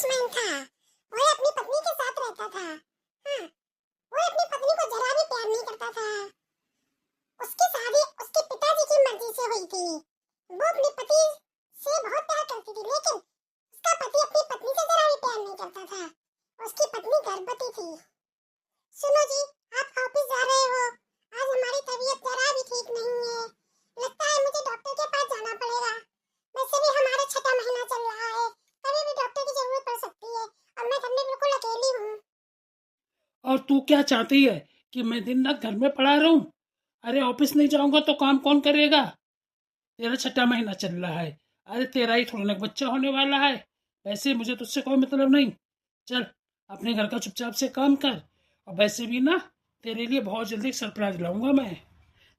Salesman था। वह अपनी पत्नी के साथ रहता था। हाँ, वह अपनी पत्नी को जरा भी प्यार नहीं करता था। उसकी शादी उसके पिताजी की मर्जी से हुई थी। वो अपने पति से बहुत प्यार करती थी, लेकिन उसका पति अपनी पत्नी से जरा भी प्यार नहीं करता था। उसकी पत्नी गर्भवती थी। सुनो जी, आप ऑफिस जा रहे हो। आज हमारी तबीयत जरा भी ठीक नहीं है। लगता है मुझे डॉक्टर के पास जाना पड़ेगा। वैसे भी हमारा 6वां महीना चल रहा है, कभी भी डॉक्टर की जरूरत पड़ सकती है और मैं घर में बिल्कुल अकेली हूँ। और तू क्या चाहती है कि मैं दिन रात घर में पड़ा रहूं? अरे ऑफिस नहीं जाऊंगा तो काम कौन करेगा? तेरा 6वां महीना चल रहा है। अरे तेरा ही थोड़ा ना बच्चा होने वाला है। वैसे मुझे तुझसे कोई मतलब नहीं। चल अपने घर का चुपचाप से काम कर। और वैसे भी ना, तेरे लिए बहुत जल्दी एक सरप्राइज लाऊंगा मैं,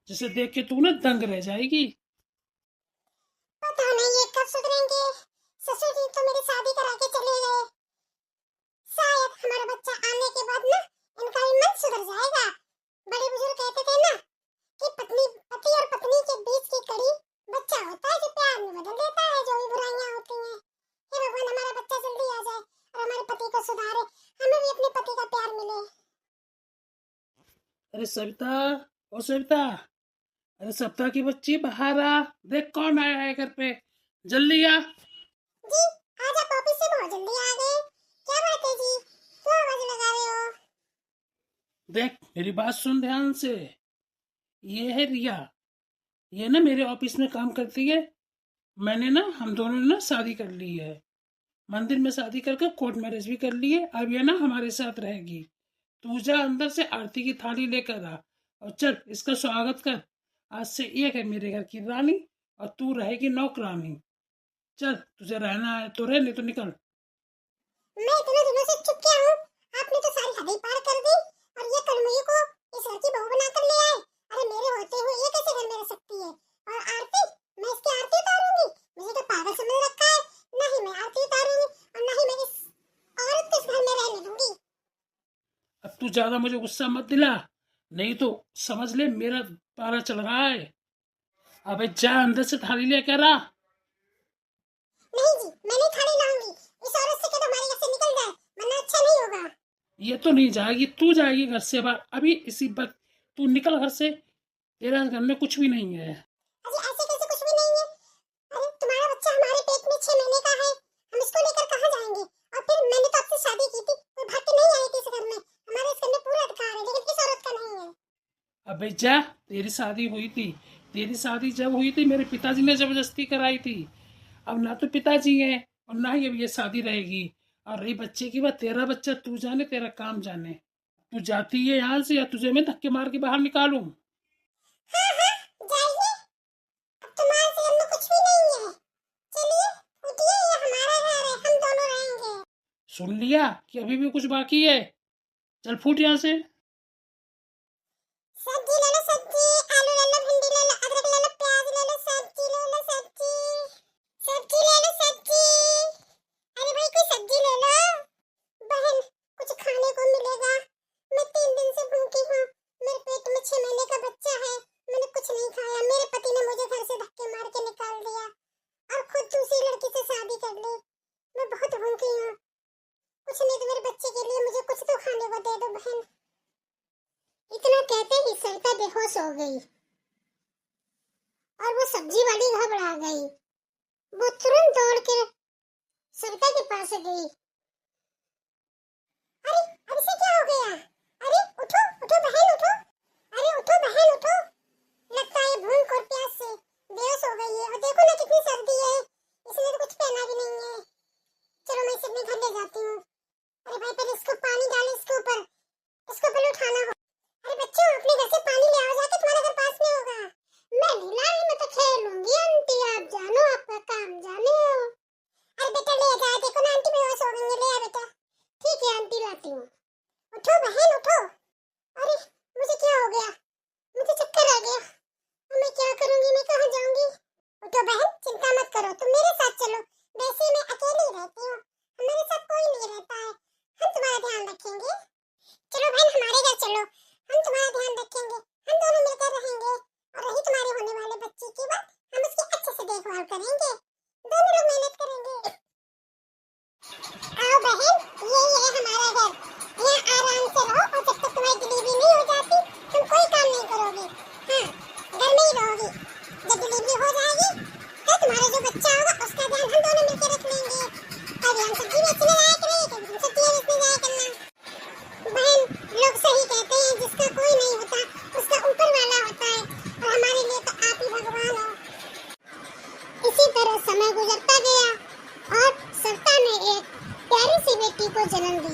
जिसे देख के तू ना दंग रह जाएगी। पता नहीं ये कब सुधरेंगे। ससुर जी तो मेरी शादी करा के चले गए। शायद हमारा बच्चा आने के बाद ना इनका भी मन सुधर जाएगा। बड़े बुजुर्ग कहते थे ना कि पति और पत्नी के बीच की कड़ी बच्चा होता है जो प्यार में बदल देता है जो भी बुराइयां होती हैं। हे भगवान, हमारा बच्चा जल्दी आ जाए और हमारे पति को सुधारे, हमें भी अपने पति का प्यार मिले। अरे सविता, ओ सविता, अरे सप्ताह की बच्ची बाहर आ। देख कौन आया है घर पे। जल्दी आ। जी, आज आप ऑफिस से बहुत जल्दी आ गए। क्या बात है जी, क्यों आवाज लगा रहे हो? देख मेरी बात सुन ध्यान से। ये है रिया। ये ना मेरे ऑफिस में काम करती है। मैंने ना, हम दोनों ने ना शादी कर ली है। मंदिर में शादी करके कोर्ट मैरिज भी कर ली है। अब ये ना हमारे साथ रहेगी। तू जा अंदर से आरती की थाली लेकर आ और चल इसका स्वागत कर। आज से ये है मेरे घर की रानी और तू रहेगी नौकरानी। चल तुझे रहना है तो रह, नहीं तो निकल। मैं इतने दिनों से चुप क्या हूँ? आपने तो सारी हदें पार कर दी और ये कलमुई को इस घर की बहू बनाकर ले आए। अरे मेरे होते हुए ये कैसे घर में रह सकती है? और आरती, मैं इसकी आरती उतारूंगी? मुझे तो पागल समझ रखा है। नहीं, मैं आरती उतारूंगी और नहीं मैं इस औरत को इस घर में रहने दूंगी। अब तू ज्यादा मुझे गुस्सा मत दिला, नहीं तो समझ ले मेरा पारा चल रहा है। अबे जा अंदर से थाली लेकर आ। नहीं जी, मैं नहीं थाली लाऊंगी। इस औरत से कह दो हमारे घर से निकल जाए, वरना अच्छा नहीं होगा। ये तो नहीं जाएगी, तू जाएगी घर से बाहर अभी इसी वक्त। तू निकल घर से। तेरा घर में कुछ भी नहीं है। अजी ऐसे कैसे कुछ भी नहीं है? अरे तुम्हारा बच्चा हमारे पेट में 6 महीने का है, हम इसको लेकर कहाँ जाएंगे? और फिर मैंने तो आपसे शादी की थी, कोई भाग के नहीं आई थी इस घर में। हमारे इस घर में पूरा अधिकार है, लेकिन इस औरत का नहीं है। अबे जा, तेरी शादी हुई थी। तेरी शादी जब हुई थी मेरे पिताजी ने जबरदस्ती कराई थी। अब ना तो पिताजी है और ना ही अब ये शादी रहेगी। और रही बच्चे की बात, तेरा बच्चा तू जाने, तेरा काम जाने। तू जाती है यहाँ से या तुझे मैं धक्के मार के बाहर निकालूं? हाँ हाँ, जाइए। अब तुम्हारे से घर में कुछ भी नहीं है। चलिए, उठिए, ये हमारा घर है, हम दोनों रहेंगे। सुन लिया कि अभी भी कुछ बाकी है? चल फूट यहाँ से। सब्जी ले लो सब्जी, आलू ले लो, भिंडी ले लो, अदरक ले लो, प्याज ले लो, सब्जी ले लो सब्जी। सब्जी ले लो सब्जी। अरे भाई कोई सब्जी ले लो। बहन, कुछ खाने को मिलेगा? मैं 3 दिन से भूखी हूँ। मेरे पेट में 6 महीने का बच्चा है। मैंने कुछ नहीं खाया। मेरे पति ने मुझे घर से धक्के मार के निकाल दिया और खुद दूसरी लड़की से शादी कर ली। मैं बहुत भूखी हूँ। कुछ नहीं तो मेरे बच्चे के लिए मुझे कुछ तो खाने को दे दो बहन। इतना कहते ही सरिता बेहोश हो गई और वो सब्जी वाली घबरा गई। वो तुरंत दौड़ के सरिता के पास गई। अरे, अब इसे क्या हो गया? अरे उठो उठो बहन उठो। अरे उठो बहन उठो। लगता है भूख और प्यास से बेहोश हो गई है। और देखो ना कितनी सर्दी है, इसने तो कुछ पहना भी नहीं है। चलो मैं इसे अपने घर ले जाती हूँ। अरे भाई पहले इसको पानी डालो इसके ऊपर, इसको पहले उठाना हो। अरे बच्चों, अपने घर से पानी ले आओ, जाके तुम्हारा घर पास में होगा। मैं नहीं लाई, मैं तो खेलूंगी। आंटी आप जानो, आपका काम जाने हो। अरे बेटा ले जा, देखो ना आंटी बेहोश हो गई है, ले आ बेटा। ठीक है आंटी, लाती हूँ। उठो बहन उठो। अरे मुझे क्या हो गया? मुझे चक्कर आ गया। अब मैं क्या करूंगी, मैं कहाँ जाऊंगी? उठो बहन, चिंता मत करो, तुम मेरे साथ चलो। वैसे मैं अकेली रहती हूँ, हमारे साथ कोई नहीं रहता है। हम तुम्हारा ध्यान रखेंगे। चलो बहन हमारे घर चलो, हम तुम्हारा ध्यान रखेंगे। हम दोनों मिलकर रहेंगे। और रही तुम्हारे होने वाले बच्चे की बात, हम उसकी अच्छे से देखभाल करेंगे। दोनों लोग मेहनत करेंगे। आओ होगी। जब डिलीवरी हो जाएगी तो तुम्हारा जो बच्चा होगा उसका ध्यान हम दोनों मिलकर रख लेंगे। कभी हम सब्जी बेचने जाया करेंगे, कभी तुम सब्जियां बेचने जाया करना। बहन, लोग सही कहते हैं, जिसका कोई नहीं होता उसका ऊपर वाला होता है, और हमारे लिए तो आप ही भगवान हो। इसी तरह समय गुजरता गया और सविता ने एक प्यारी सी बेटी को जन्म दिया।